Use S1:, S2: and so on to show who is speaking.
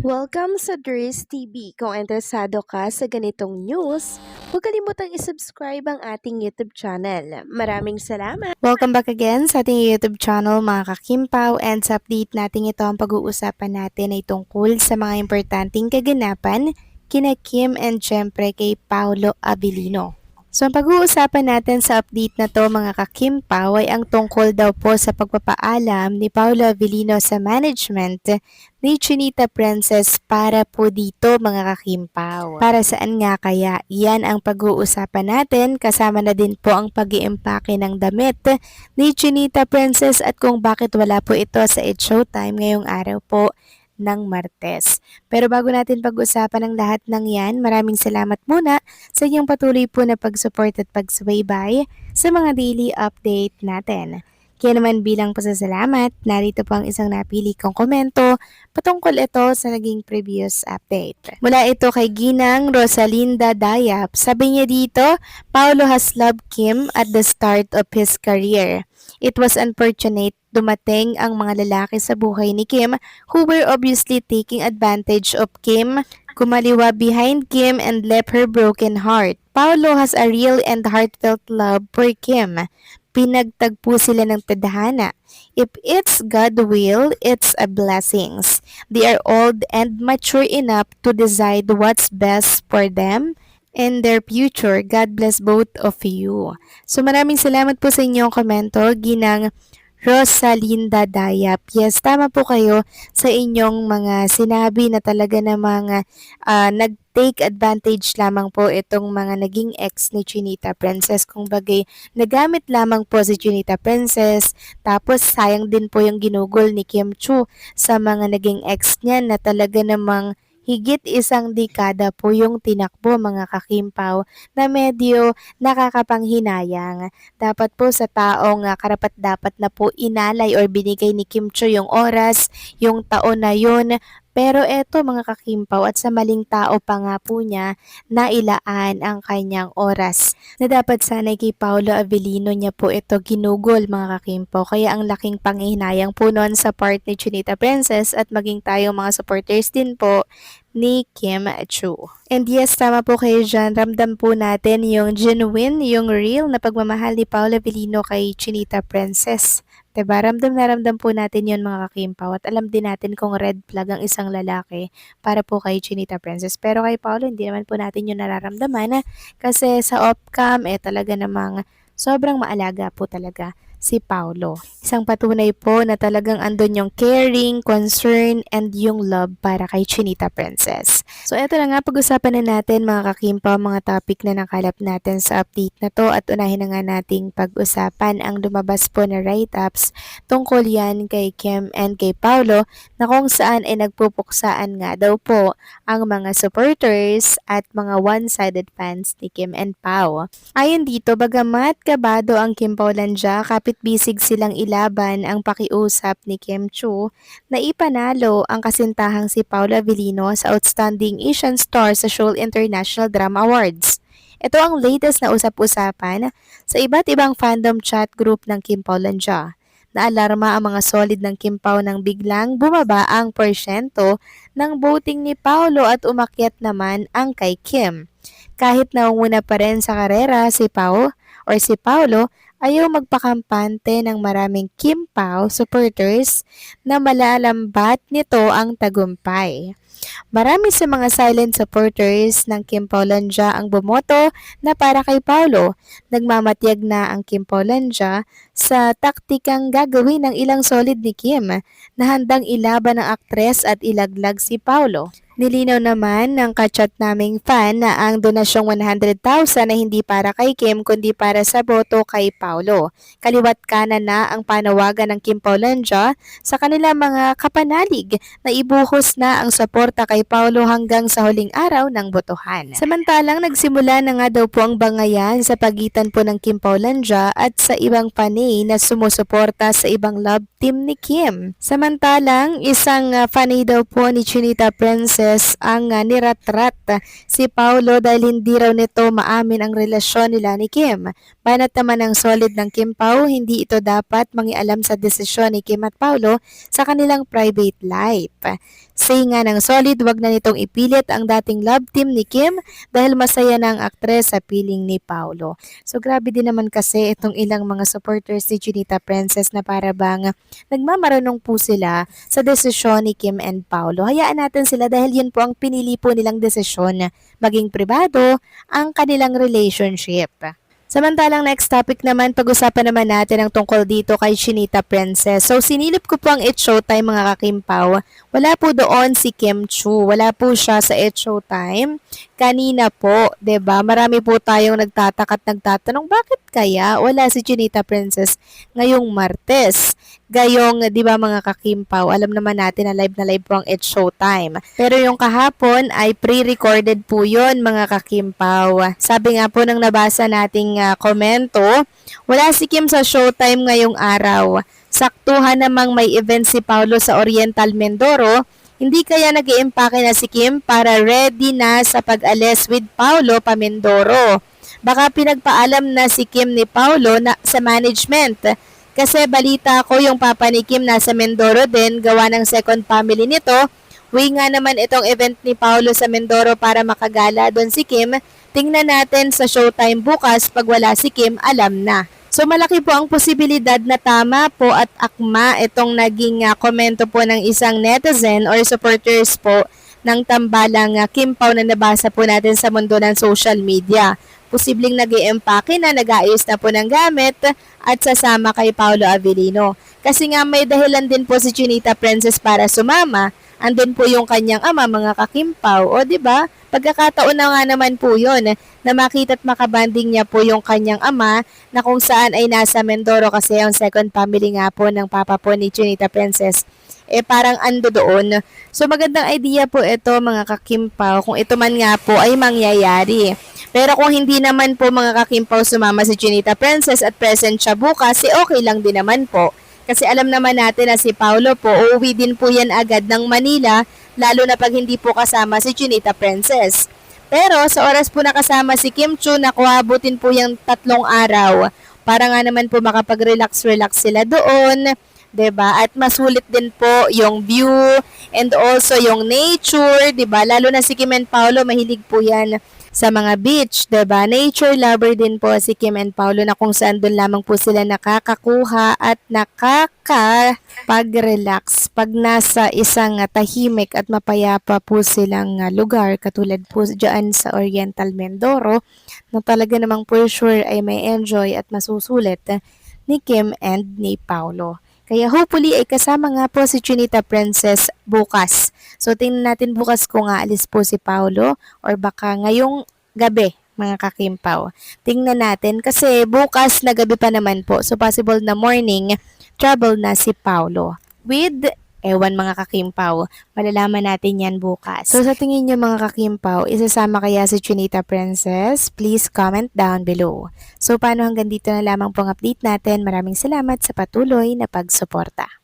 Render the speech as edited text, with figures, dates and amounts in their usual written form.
S1: Welcome sa Dries TV. Kung interesado ka sa ganitong news, huwag kalimutang isubscribe ang ating YouTube channel. Maraming salamat! Welcome back again sa ating YouTube channel mga kakimpaw, and sa update natin ito ang pag-uusapan natin ay tungkol sa mga importanteng kaganapan kina Kim and syempre kay Paolo Abilino. So, ang pag-uusapan natin sa update na to mga kakimpaw ay ang tungkol daw po sa pagpapaalam ni Paolo Abilino sa management ni Chinita Princess para po dito mga kakimpaw. Para saan nga kaya? Yan ang pag-uusapan natin, kasama na din po ang pag-iimpake ng damit ni Chinita Princess at kung bakit wala po ito sa It's Showtime ngayong araw po ng Martes. Pero bago natin pag-usapan ang lahat ng yan, maraming salamat muna sa inyong patuloy po na pag-support at pag-subaybay sa mga daily update natin. Kaya naman bilang pasasalamat, narito po ang isang napili kong komento patungkol ito sa naging previous update. Mula ito kay Ginang Rosalinda Dayap. Sabi niya dito, Paolo has loved Kim at the start of his career. It was unfortunate dumating ang mga lalaki sa buhay ni Kim who were obviously taking advantage of Kim, kumaliwa behind Kim and left her broken heart. Paolo has a real and heartfelt love for Kim. Pinagtagpo sila ng tadhana. If it's God will, it's a blessings. They are old and mature enough to decide what's best for them and their future. God bless both of you. So maraming salamat po sa inyong komento, Ginang Rosalinda Dayap. Yes, tama po kayo sa inyong mga sinabi na talaga namang nag-take advantage lamang po itong mga naging ex ni Chinita Princess. Kung bagay, nagamit lamang po si Chinita Princess, tapos sayang din po yung ginugol ni Kim Chu sa mga naging ex niya na talaga namang higit isang dekada po yung tinakbo mga kakimpaw na medyo nakakapanghinayang. Dapat po sa taong karapat-dapat na po inalay or binigay ni Kim Cho yung oras, yung taon na yun. Pero eto mga kakimpaw at sa maling tao pa nga po niya nailaan ang kanyang oras na dapat sana kay Paolo Abilino niya po ito ginugol mga kakimpaw. Kaya ang laking panghihinayang po noon sa part ni Chinita Princess at maging tayong mga supporters din po ni Kim Chu. And yes, tama po kayo dyan. Ramdam po natin yung genuine, yung real na pagmamahal ni Paolo Abilino kay Chinita Princess. Diba? Ramdam na ramdam po natin yun mga kakimpaw at alam din natin kung red flag ang isang lalaki para po kay Chinita Princess. Pero kay Paolo, hindi naman po natin yun nararamdaman kasi sa off-cam talaga namang sobrang maalaga po talaga si Paolo. Isang patunay po na talagang andun yung caring, concern, and yung love para kay Chinita Princess. So eto na nga, pag-usapan na natin mga kakimpa, mga topic na nakalap natin sa update na to at unahin na nga nating pag-usapan ang lumabas po na write-ups tungkol yan kay Kim and kay Paolo na kung saan ay nagpupuksaan nga daw po ang mga supporters at mga one-sided fans ni Kim and Pao. Ayon dito, bagamat kabado ang Kim Paulandia, kapit bisig silang ilaban ang pakiusap ni Kim Chu na ipanalo ang kasintahang si Paolo Abilino sa Outstanding Asian Star sa Seoul International Drama Awards. Ito ang latest na usap-usapan sa iba't ibang fandom chat group ng Kim Paulandia. Naalarma ang mga solid ng Kim Pao nang biglang bumaba ang porsyento ng voting ni Paolo at umakyat naman ang kay Kim. Kahit naunguna pa rin sa karera si Pao or si Paolo, ayaw magpakampante ng maraming Kim Pao supporters na malalambat nito ang tagumpay. Marami sa mga silent supporters ng Kim Paulandia ang bumoto na para kay Paolo. Nagmamatyag na ang Kim Paulandia sa taktikang gagawin ng ilang solid ni Kim na handang ilaban ng aktres at ilaglag si Paolo. Nilinaw naman ng kachat naming fan na ang donasyong 100,000 na hindi para kay Kim kundi para sa boto kay Paolo. Kaliwat kanan na ang panawagan ng Kim Paulandia sa kanilang mga kapanalig na ibuhos na ang suporta kay Paolo hanggang sa huling araw ng botohan. Samantalang nagsimula na nga daw po ang bangayan sa pagitan po ng Kim Paulandia at sa ibang panay na sumusuporta sa ibang love team ni Kim. Samantalang isang fanay daw po ni Chinita Princess ang niratrat si Paolo dahil hindi raw nito maamin ang relasyon nila ni Kim. Banat naman ng solid ng Kim Pao, hindi ito dapat mangialam sa desisyon ni Kim at Paolo sa kanilang private life. Say nga ng solid, wag na nitong ipilit ang dating love team ni Kim dahil masaya na ang aktres sa piling ni Paolo. So grabe din naman kasi itong ilang mga supporters ni Chinita Princess na para bang nagmamaranong po sila sa desisyon ni Kim and Paolo. Hayaan natin sila dahil yun po ang pinili po nilang desisyon, maging pribado ang kanilang relationship. Samantalang next topic naman, pag-usapan naman natin ang tungkol dito kay Chinita Princess. So sinilip ko po ang It's Showtime mga kakimpaw. Wala po doon si Kim Chu. Wala po siya sa It's Showtime. Kanina po, 'di ba? Marami po tayong nagtataka at nagtatanong bakit kaya wala si Chinita Princess ngayong Martes. Gayong, 'di ba mga kakimpaw, alam naman natin na live po ang It's Showtime. Pero yung kahapon ay pre-recorded po 'yon mga kakimpaw. Sabi nga po nang nabasa nating komento, wala si Kim sa Showtime ngayong araw. Saktuhan namang may event si Paolo sa Oriental Mindoro. Hindi kaya nag-iimpake na si Kim para ready na sa pag-alis with Paolo pa Mindoro. Baka pinagpaalam na si Kim ni Paolo na sa management. Kasi balita ko yung papa ni Kim nasa Mindoro din, gawa ng second family nito. Uwi nga naman itong event ni Paolo sa Mindoro para makagala doon si Kim. Tingnan natin sa Showtime bukas, pag wala si Kim, alam na. So malaki po ang posibilidad na tama po at akma itong naging komento po ng isang netizen or supporters po ng tambalang Kim Pao na nabasa po natin sa mundo ng social media. Posibleng nag-iempake na, nag-aayos na po ng gamit at sasama kay Paolo Avellino. Kasi nga may dahilan din po si Chinita Princess para sumama. Andun po yung kanyang ama, mga kakimpaw. O di ba? Pagkakataon na nga naman po yun na makita at makabanding niya po yung kanyang ama na kung saan ay nasa Mindoro kasi yung second family nga po ng papa po ni Chinita Princess. Parang ando doon. So magandang idea po ito mga kakimpaw kung ito man nga po ay mangyayari. Pero kung hindi naman po mga kakimpaw sumama si Chinita Princess at present siya bukas, okay lang din naman po. Kasi alam naman natin na si Paolo po, uuwi din po yan agad ng Manila, lalo na pag hindi po kasama si Chinita Princess. Pero sa oras po nakasama si Kim Chu, nakuhabutin po yung 3 araw. Para nga naman po makapag-relax sila doon, 'di ba? At masulit din po yung view and also yung nature, 'di ba? Lalo na si Kim and Paolo, mahilig po yan sa mga beach, 'di ba? Nature lover din po si Kim and Paolo na kung saan doon lamang po sila nakakakuha at nakakapag-relax pag nasa isang tahimik at mapayapa po silang lugar katulad po diyan sa Oriental Mindoro na talaga namang for sure ay may enjoy at masusulit ni Kim and ni Paolo. Kaya hopefully ay kasama nga po si Chinita Princess bukas. So tingnan natin bukas kung aalis po si Paolo or baka ngayong gabi mga kakimpaw. Tingnan natin kasi bukas na gabi pa naman po. So possible na morning travel na si Paolo. With ewan mga kakimpaw, malalaman natin yan bukas. So sa tingin nyo mga kakimpaw, isasama kaya si Chinita Princess? Please comment down below. So paano hanggang dito na lamang pong update natin. Maraming salamat sa patuloy na pagsuporta.